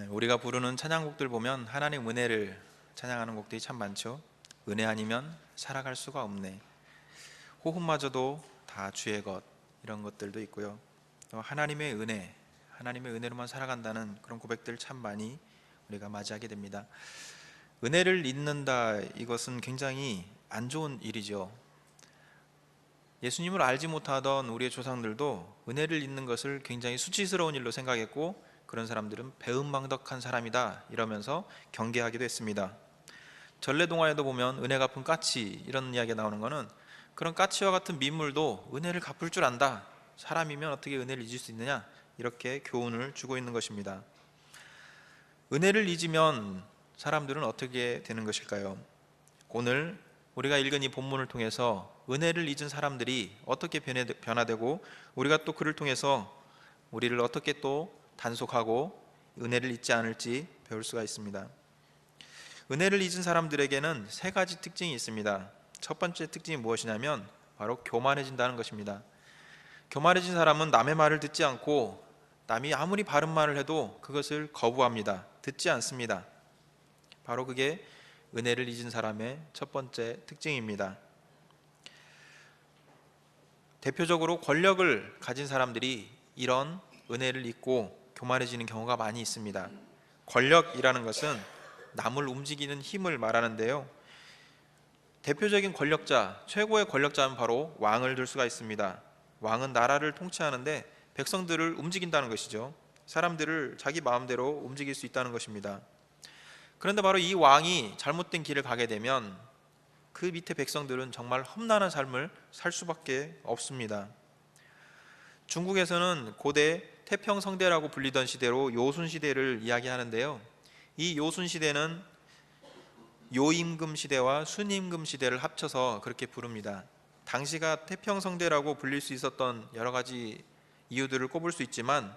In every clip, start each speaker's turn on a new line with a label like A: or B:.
A: 우리가 부르는 찬양곡들 보면 하나님 은혜를 찬양하는 곡들이 참 많죠. 은혜 아니면 살아갈 수가 없네, 호흡마저도 다 주의 것, 이런 것들도 있고요. 또 하나님의 은혜, 하나님의 은혜로만 살아간다는 그런 고백들 참 많이 우리가 맞이하게 됩니다. 은혜를 잊는다, 이것은 굉장히 안 좋은 일이죠. 예수님을 알지 못하던 우리의 조상들도 은혜를 잊는 것을 굉장히 수치스러운 일로 생각했고, 그런 사람들은 배은망덕한 사람이다 이러면서 경계하기도 했습니다. 전래동화에도 보면 은혜 갚은 까치, 이런 이야기가 나오는 것은 그런 까치와 같은 민물도 은혜를 갚을 줄 안다, 사람이면 어떻게 은혜를 잊을 수 있느냐, 이렇게 교훈을 주고 있는 것입니다. 은혜를 잊으면 사람들은 어떻게 되는 것일까요? 오늘 우리가 읽은 이 본문을 통해서 은혜를 잊은 사람들이 어떻게 변화되고, 우리가 또 그를 통해서 우리를 어떻게 또 단속하고 은혜를 잊지 않을지 배울 수가 있습니다. 은혜를 잊은 사람들에게는 세 가지 특징이 있습니다. 첫 번째 특징이 무엇이냐면 바로 교만해진다는 것입니다. 교만해진 사람은 남의 말을 듣지 않고, 남이 아무리 바른 말을 해도 그것을 거부합니다. 듣지 않습니다. 바로 그게 은혜를 잊은 사람의 첫 번째 특징입니다. 대표적으로 권력을 가진 사람들이 이런 은혜를 잊고 교만해지는 경우가 많이 있습니다. 권력이라는 것은 남을 움직이는 힘을 말하는데요, 대표적인 권력자, 최고의 권력자는 바로 왕을 들 수가 있습니다. 왕은 나라를 통치하는데 백성들을 움직인다는 것이죠. 사람들을 자기 마음대로 움직일 수 있다는 것입니다. 그런데 바로 이 왕이 잘못된 길을 가게 되면 그 밑에 백성들은 정말 험난한 삶을 살 수밖에 없습니다. 중국에서는 고대 태평성대라고 불리던 시대로 요순시대를 이야기하는데요, 이 요순시대는 요임금 시대와 순임금 시대를 합쳐서 그렇게 부릅니다. 당시가 태평성대라고 불릴 수 있었던 여러 가지 이유들을 꼽을 수 있지만,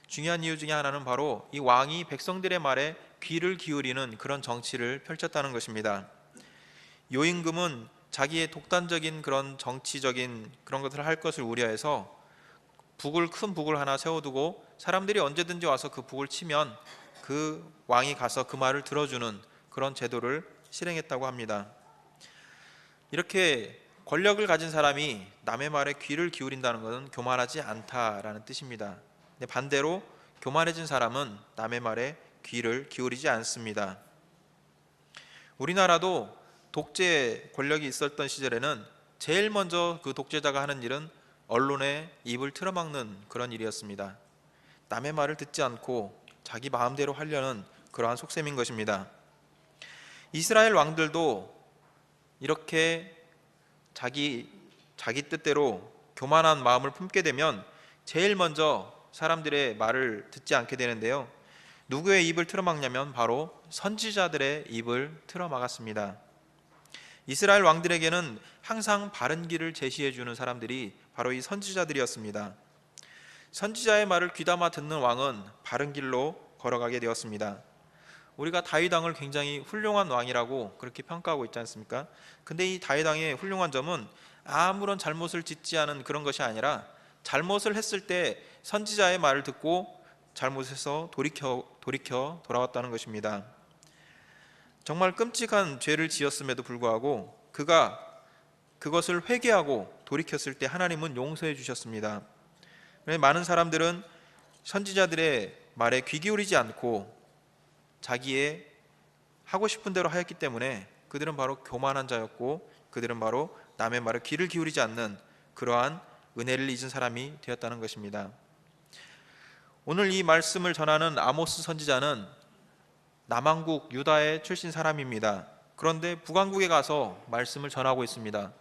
A: 중요한 이유 중에 하나는 바로 이 왕이 백성들의 말에 귀를 기울이는 그런 정치를 펼쳤다는 것입니다. 요임금은 자기의 독단적인 그런 정치적인 그런 것을 할 것을 우려해서 큰 북을 하나 세워두고 사람들이 언제든지 와서 그 북을 치면 그 왕이 가서 그 말을 들어주는 그런 제도를 실행했다고 합니다. 이렇게 권력을 가진 사람이 남의 말에 귀를 기울인다는 것은 교만하지 않다라는 뜻입니다. 근데 반대로 교만해진 사람은 남의 말에 귀를 기울이지 않습니다. 우리나라도 독재 권력이 있었던 시절에는 제일 먼저 그 독재자가 하는 일은 언론의 입을 틀어막는 그런 일이었습니다. 남의 말을 듣지 않고 자기 마음대로 하려는 그러한 속셈인 것입니다. 이스라엘 왕들도 이렇게 자기 뜻대로 교만한 마음을 품게 되면 제일 먼저 사람들의 말을 듣지 않게 되는데요, 누구의 입을 틀어막냐면 바로 선지자들의 입을 틀어막았습니다. 이스라엘 왕들에게는 항상 바른 길을 제시해 주는 사람들이 바로 이 선지자들이었습니다. 선지자의 말을 귀담아 듣는 왕은 바른 길로 걸어가게 되었습니다. 우리가 다윗 왕을 굉장히 훌륭한 왕이라고 그렇게 평가하고 있지 않습니까? 근데 이 다윗 왕의 훌륭한 점은 아무런 잘못을 짓지 않은 그런 것이 아니라, 잘못을 했을 때 선지자의 말을 듣고 잘못해서 돌이켜 돌아왔다는 것입니다. 정말 끔찍한 죄를 지었음에도 불구하고 그가 그것을 회개하고 돌이켰을 때 하나님은 용서해 주셨습니다. 많은 사람들은 선지자들의 말에 귀 기울이지 않고 자기의 하고 싶은 대로 하였기 때문에 그들은 바로 교만한 자였고, 그들은 바로 남의 말에 귀를 기울이지 않는 그러한 은혜를 잊은 사람이 되었다는 것입니다. 오늘 이 말씀을 전하는 아모스 선지자는 남왕국 유다의 출신 사람입니다. 그런데 북왕국에 가서 말씀을 전하고 있습니다.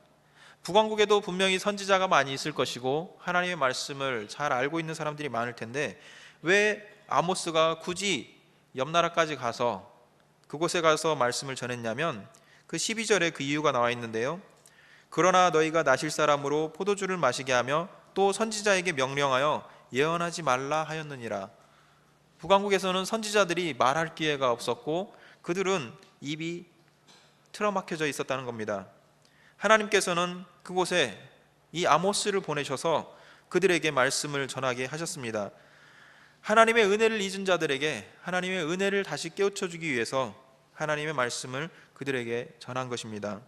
A: 북왕국에도 분명히 선지자가 많이 있을 것이고 하나님의 말씀을 잘 알고 있는 사람들이 많을 텐데, 왜 아모스가 굳이 옆나라까지 가서 그곳에 가서 말씀을 전했냐면, 그 12절에 그 이유가 나와 있는데요, 그러나 너희가 나실 사람으로 포도주를 마시게 하며 또 선지자에게 명령하여 예언하지 말라 하였느니라. 북왕국에서는 선지자들이 말할 기회가 없었고 그들은 입이 틀어막혀져 있었다는 겁니다. 하나님께서는 그곳에 이 아모스를 보내셔서 그들에게 말씀을 전하게 하셨습니다. 하나님의 은혜를 잊은 자들에게 하나님의 은혜를 다시 깨우쳐 주기 위해서 하나님의 말씀을 그들에게 전한 것입니다.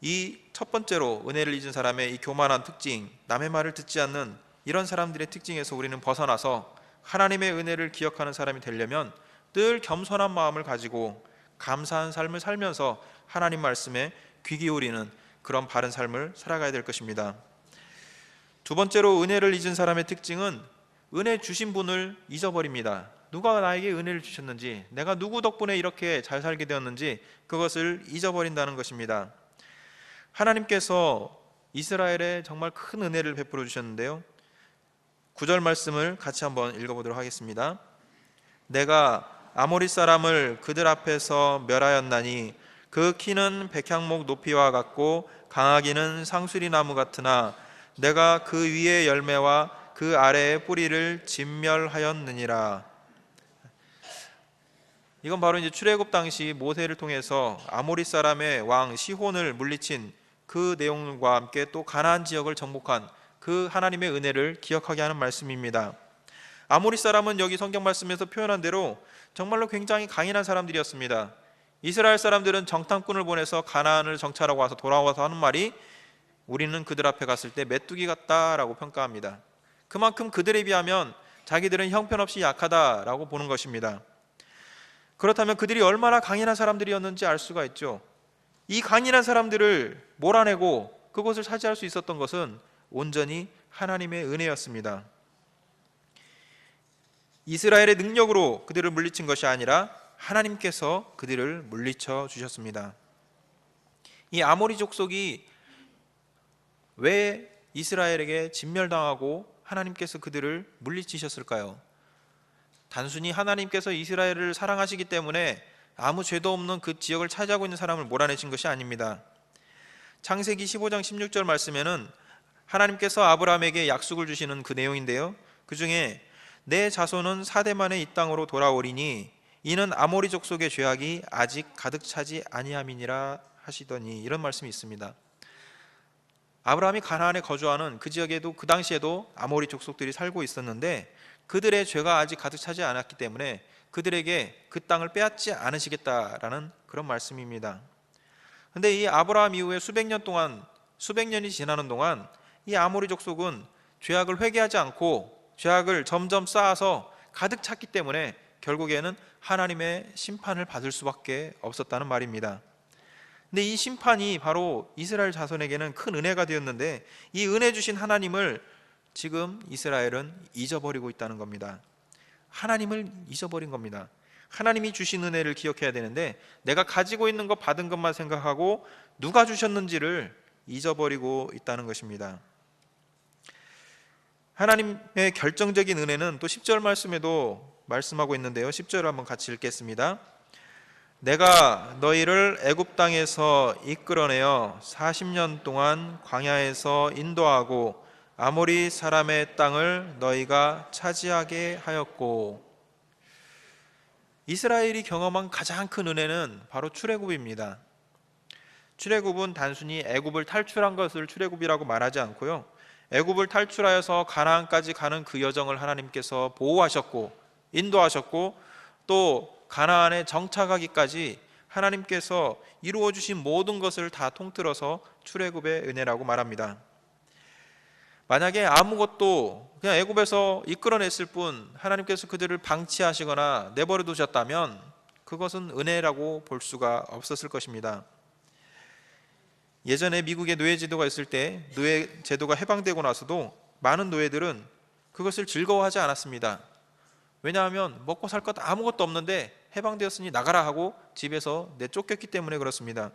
A: 이 첫 번째로 은혜를 잊은 사람의 이 교만한 특징, 남의 말을 듣지 않는 이런 사람들의 특징에서 우리는 벗어나서 하나님의 은혜를 기억하는 사람이 되려면 늘 겸손한 마음을 가지고 감사한 삶을 살면서 하나님 말씀에 귀 기울이는 그런 바른 삶을 살아가야 될 것입니다. 두 번째로 은혜를 잊은 사람의 특징은 은혜 주신 분을 잊어버립니다. 누가 나에게 은혜를 주셨는지, 내가 누구 덕분에 이렇게 잘 살게 되었는지 그것을 잊어버린다는 것입니다. 하나님께서 이스라엘에 정말 큰 은혜를 베풀어 주셨는데요, 9절 말씀을 같이 한번 읽어보도록 하겠습니다. 내가 아모리 사람을 그들 앞에서 멸하였나니 그 키는 백향목 높이와 같고 강하기는 상수리 나무 같으나 내가 그 위의 열매와 그 아래의 뿌리를 진멸하였느니라. 이건 바로 이제 출애굽 당시 모세를 통해서 아모리 사람의 왕 시혼을 물리친 그 내용과 함께 또 가나안 지역을 정복한 그 하나님의 은혜를 기억하게 하는 말씀입니다. 아모리 사람은 여기 성경 말씀에서 표현한 대로 정말로 굉장히 강인한 사람들이었습니다. 이스라엘 사람들은 정탐꾼을 보내서 가나안을 정찰하고 와서 돌아와서 하는 말이 우리는 그들 앞에 갔을 때 메뚜기 같다라고 평가합니다. 그만큼 그들에 비하면 자기들은 형편없이 약하다라고 보는 것입니다. 그렇다면 그들이 얼마나 강인한 사람들이었는지 알 수가 있죠. 이 강인한 사람들을 몰아내고 그곳을 차지할 수 있었던 것은 온전히 하나님의 은혜였습니다. 이스라엘의 능력으로 그들을 물리친 것이 아니라 하나님께서 그들을 물리쳐 주셨습니다. 이 아모리 족속이 왜 이스라엘에게 진멸당하고 하나님께서 그들을 물리치셨을까요? 단순히 하나님께서 이스라엘을 사랑하시기 때문에 아무 죄도 없는 그 지역을 차지하고 있는 사람을 몰아내신 것이 아닙니다. 창세기 15장 16절 말씀에는 하나님께서 아브라함에게 약속을 주시는 그 내용인데요, 그 중에 내 자손은 4대 만에 이 땅으로 돌아오리니 이는 아모리 족속의 죄악이 아직 가득 차지 아니함이니라 하시더니, 이런 말씀이 있습니다. 아브라함이 가나안에 거주하는 그 지역에도 그 당시에도 아모리 족속들이 살고 있었는데 그들의 죄가 아직 가득 차지 않았기 때문에 그들에게 그 땅을 빼앗지 않으시겠다라는 그런 말씀입니다. 그런데 이 아브라함 이후에 수백 년이 지나는 동안 이 아모리 족속은 죄악을 회개하지 않고 죄악을 점점 쌓아서 가득 찼기 때문에 결국에는 하나님의 심판을 받을 수밖에 없었다는 말입니다. 근데 이 심판이 바로 이스라엘 자손에게는 큰 은혜가 되었는데 이 은혜 주신 하나님을 지금 이스라엘은 잊어버리고 있다는 겁니다. 하나님을 잊어버린 겁니다. 하나님이 주신 은혜를 기억해야 되는데 내가 가지고 있는 것, 받은 것만 생각하고 누가 주셨는지를 잊어버리고 있다는 것입니다. 하나님의 결정적인 은혜는 또 10절 말씀에도 말씀하고 있는데요, 10절을 한번 같이 읽겠습니다. 내가 너희를 애굽 땅에서 이끌어내어 40년 동안 광야에서 인도하고 아모리 사람의 땅을 너희가 차지하게 하였고. 이스라엘이 경험한 가장 큰 은혜는 바로 출애굽입니다. 출애굽은 단순히 애굽을 탈출한 것을 출애굽이라고 말하지 않고요, 애굽을 탈출하여서 가나안까지 가는 그 여정을 하나님께서 보호하셨고 인도하셨고 또 가나안에 정착하기까지 하나님께서 이루어 주신 모든 것을 다 통틀어서 출애굽의 은혜라고 말합니다. 만약에 아무것도 그냥 애굽에서 이끌어냈을 뿐 하나님께서 그들을 방치하시거나 내버려 두셨다면 그것은 은혜라고 볼 수가 없었을 것입니다. 예전에 미국에 노예 제도가 있을 때 노예 제도가 해방되고 나서도 많은 노예들은 그것을 즐거워하지 않았습니다. 왜냐하면 먹고 살 것 아무것도 없는데 해방되었으니 나가라 하고 집에서 내쫓겼기 때문에 그렇습니다.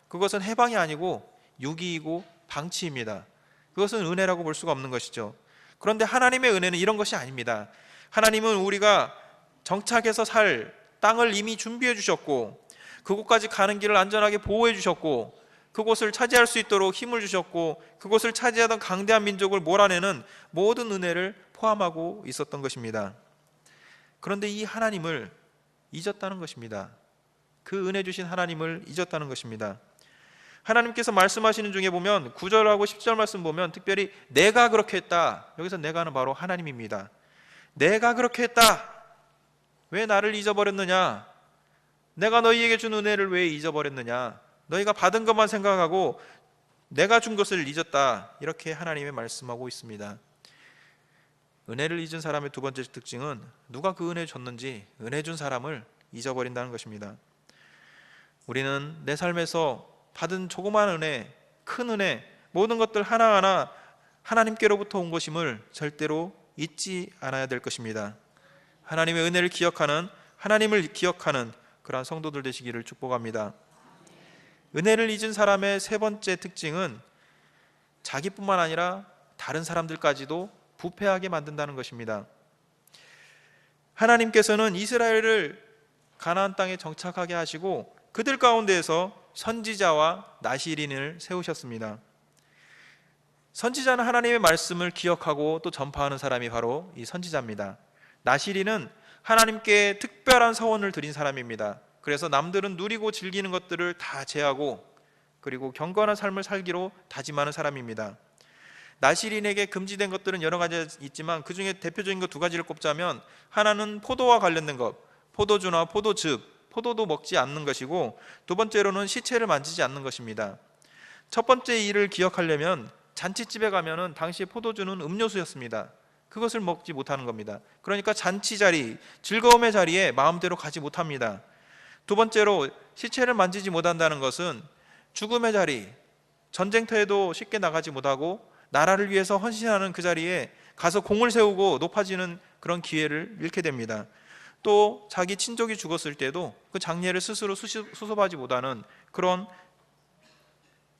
A: 그것은 해방이 아니고 유기이고 방치입니다. 그것은 은혜라고 볼 수가 없는 것이죠. 그런데 하나님의 은혜는 이런 것이 아닙니다. 하나님은 우리가 정착해서 살 땅을 이미 준비해 주셨고 그곳까지 가는 길을 안전하게 보호해 주셨고 그곳을 차지할 수 있도록 힘을 주셨고 그곳을 차지하던 강대한 민족을 몰아내는 모든 은혜를 포함하고 있었던 것입니다. 그런데 이 하나님을 잊었다는 것입니다. 그 은혜 주신 하나님을 잊었다는 것입니다. 하나님께서 말씀하시는 중에 보면 9절하고 10절 말씀 보면 특별히 내가 그렇게 했다, 여기서 내가는 바로 하나님입니다. 내가 그렇게 했다. 왜 나를 잊어버렸느냐? 내가 너희에게 준 은혜를 왜 잊어버렸느냐? 너희가 받은 것만 생각하고 내가 준 것을 잊었다. 이렇게 하나님이 말씀하고 있습니다. 은혜를 잊은 사람의 두 번째 특징은 누가 그 은혜 줬는지 은혜 준 사람을 잊어버린다는 것입니다. 우리는 내 삶에서 받은 조그마한 은혜, 큰 은혜, 모든 것들 하나하나 하나님께로부터 온 것임을 절대로 잊지 않아야 될 것입니다. 하나님의 은혜를 기억하는, 하나님을 기억하는 그러한 성도들 되시기를 축복합니다. 은혜를 잊은 사람의 세 번째 특징은 자기뿐만 아니라 다른 사람들까지도 부패하게 만든다는 것입니다. 하나님께서는 이스라엘을 가나안 땅에 정착하게 하시고 그들 가운데에서 선지자와 나시린을 세우셨습니다. 선지자는 하나님의 말씀을 기억하고 또 전파하는 사람이 바로 이 선지자입니다. 나시린은 하나님께 특별한 서원을 드린 사람입니다. 그래서 남들은 누리고 즐기는 것들을 다 제하고 그리고 경건한 삶을 살기로 다짐하는 사람입니다. 나시린에게 금지된 것들은 여러 가지 있지만 그 중에 대표적인 것 두 가지를 꼽자면, 하나는 포도와 관련된 것, 포도주나 포도즙, 포도도 먹지 않는 것이고, 두 번째로는 시체를 만지지 않는 것입니다. 첫 번째 일을 기억하려면 잔치집에 가면은 당시 포도주는 음료수였습니다. 그것을 먹지 못하는 겁니다. 그러니까 잔치 자리, 즐거움의 자리에 마음대로 가지 못합니다. 두 번째로 시체를 만지지 못한다는 것은 죽음의 자리, 전쟁터에도 쉽게 나가지 못하고 나라를 위해서 헌신하는 그 자리에 가서 공을 세우고 높아지는 그런 기회를 잃게 됩니다. 또 자기 친족이 죽었을 때도 그 장례를 스스로 수습하지 못하는 그런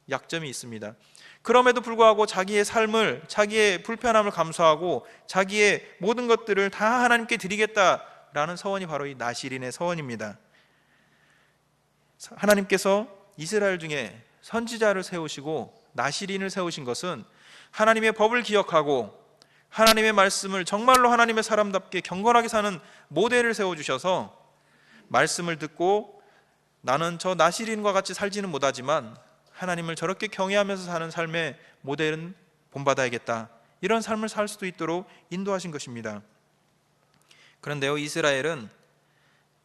A: 약점이 있습니다. 그럼에도 불구하고 자기의 삶을, 자기의 불편함을 감수하고 자기의 모든 것들을 다 하나님께 드리겠다라는 서원이 바로 이 나시린의 서원입니다. 하나님께서 이스라엘 중에 선지자를 세우시고 나시린을 세우신 것은 하나님의 법을 기억하고 하나님의 말씀을 정말로 하나님의 사람답게 경건하게 사는 모델을 세워주셔서 말씀을 듣고 나는 저 나시린과 같이 살지는 못하지만 하나님을 저렇게 경외하면서 사는 삶의 모델은 본받아야겠다, 이런 삶을 살 수도 있도록 인도하신 것입니다. 그런데요, 이스라엘은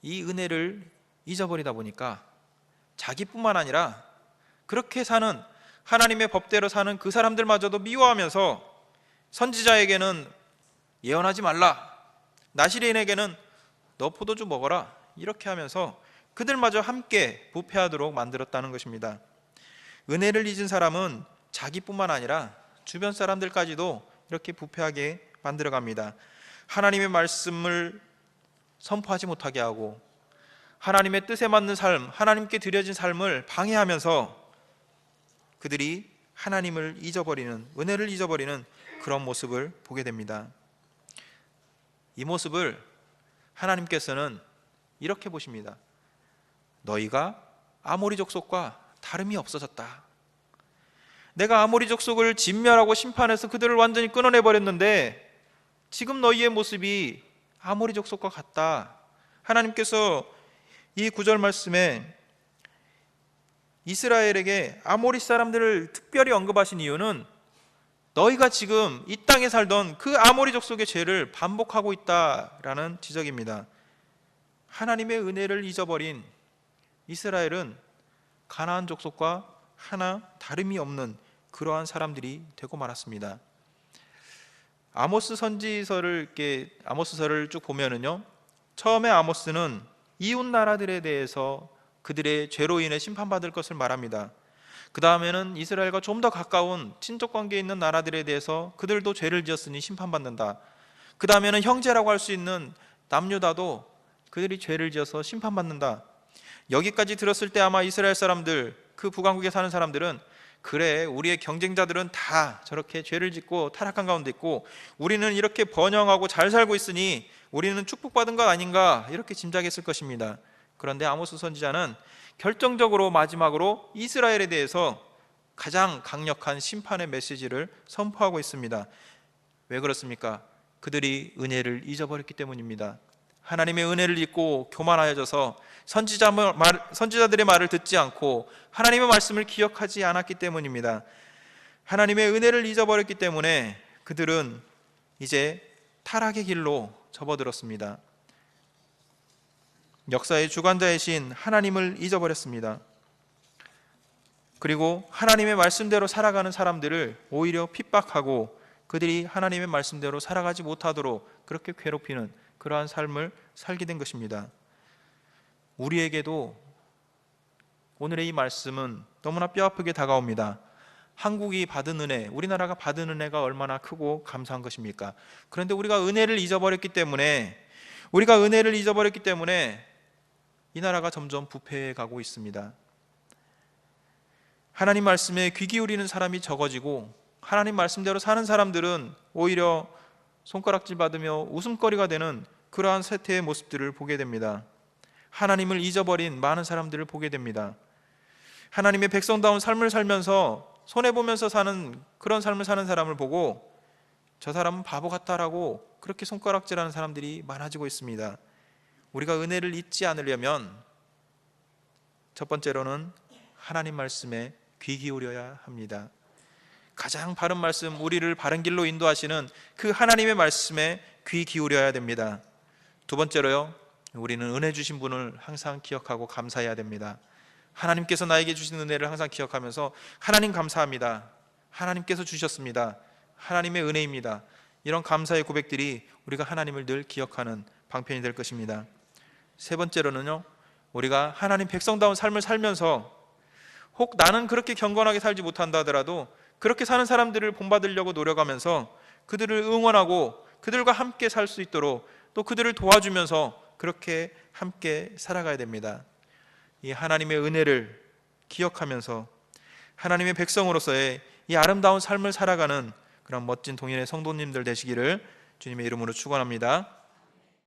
A: 이 은혜를 잊어버리다 보니까 자기뿐만 아니라 그렇게 사는, 하나님의 법대로 사는 그 사람들마저도 미워하면서 선지자에게는 예언하지 말라, 나시린에게는 너 포도주 먹어라, 이렇게 하면서 그들마저 함께 부패하도록 만들었다는 것입니다. 은혜를 잊은 사람은 자기뿐만 아니라 주변 사람들까지도 이렇게 부패하게 만들어갑니다. 하나님의 말씀을 선포하지 못하게 하고 하나님의 뜻에 맞는 삶, 하나님께 드려진 삶을 방해하면서 그들이 하나님을 잊어버리는, 은혜를 잊어버리는 그런 모습을 보게 됩니다. 이 모습을 하나님께서는 이렇게 보십니다. 너희가 아모리 족속과 다름이 없어졌다. 내가 아모리 족속을 진멸하고 심판해서 그들을 완전히 끊어내버렸는데 지금 너희의 모습이 아모리 족속과 같다. 하나님께서 이 구절 말씀에 이스라엘에게 아모리 사람들을 특별히 언급하신 이유는 너희가 지금 이 땅에 살던 그 아모리 족속의 죄를 반복하고 있다라는 지적입니다. 하나님의 은혜를 잊어버린 이스라엘은 가나안 족속과 하나 다름이 없는 그러한 사람들이 되고 말았습니다. 아모스 선지서를 아모스서를 쭉 보면은요, 처음에 아모스는 이웃 나라들에 대해서 그들의 죄로 인해 심판받을 것을 말합니다. 그 다음에는 이스라엘과 좀 더 가까운 친족 관계에 있는 나라들에 대해서 그들도 죄를 지었으니 심판받는다. 그 다음에는 형제라고 할 수 있는 남유다도 그들이 죄를 지어서 심판받는다. 여기까지 들었을 때 아마 이스라엘 사람들, 그 북왕국에 사는 사람들은 그래, 우리의 경쟁자들은 다 저렇게 죄를 짓고 타락한 가운데 있고 우리는 이렇게 번영하고 잘 살고 있으니 우리는 축복받은 것 아닌가, 이렇게 짐작했을 것입니다. 그런데 아모스 선지자는 결정적으로 마지막으로 이스라엘에 대해서 가장 강력한 심판의 메시지를 선포하고 있습니다. 왜 그렇습니까? 그들이 은혜를 잊어버렸기 때문입니다. 하나님의 은혜를 잊고 교만하여져서 선지자들의 말을 듣지 않고 하나님의 말씀을 기억하지 않았기 때문입니다. 하나님의 은혜를 잊어버렸기 때문에 그들은 이제 타락의 길로 접어들었습니다. 역사의 주관자이신 하나님을 잊어버렸습니다. 그리고 하나님의 말씀대로 살아가는 사람들을 오히려 핍박하고 그들이 하나님의 말씀대로 살아가지 못하도록 그렇게 괴롭히는 그러한 삶을 살게 된 것입니다. 우리에게도 오늘의 이 말씀은 너무나 뼈아프게 다가옵니다. 한국이 받은 은혜, 우리나라가 받은 은혜가 얼마나 크고 감사한 것입니까? 그런데 우리가 은혜를 잊어버렸기 때문에 이 나라가 점점 부패해 가고 있습니다. 하나님 말씀에 귀 기울이는 사람이 적어지고 하나님 말씀대로 사는 사람들은 오히려 손가락질 받으며 웃음거리가 되는 그러한 세태의 모습들을 보게 됩니다. 하나님을 잊어버린 많은 사람들을 보게 됩니다. 하나님의 백성다운 삶을 살면서 손해보면서 사는 그런 삶을 사는 사람을 보고 저 사람은 바보 같다라고 그렇게 손가락질하는 사람들이 많아지고 있습니다. 우리가 은혜를 잊지 않으려면 첫 번째로는 하나님 말씀에 귀 기울여야 합니다. 가장 바른 말씀, 우리를 바른 길로 인도하시는 그 하나님의 말씀에 귀 기울여야 됩니다. 두 번째로요, 우리는 은혜 주신 분을 항상 기억하고 감사해야 됩니다. 하나님께서 나에게 주신 은혜를 항상 기억하면서 하나님 감사합니다. 하나님께서 주셨습니다. 하나님의 은혜입니다. 이런 감사의 고백들이 우리가 하나님을 늘 기억하는 방편이 될 것입니다. 세 번째로는요, 우리가 하나님 백성다운 삶을 살면서 혹 나는 그렇게 경건하게 살지 못한다 하더라도 그렇게 사는 사람들을 본받으려고 노력하면서 그들을 응원하고 그들과 함께 살 수 있도록 또 그들을 도와주면서 그렇게 함께 살아가야 됩니다. 이 하나님의 은혜를 기억하면서 하나님의 백성으로서의 이 아름다운 삶을 살아가는 그런 멋진 동일의 성도님들 되시기를 주님의 이름으로 축원합니다.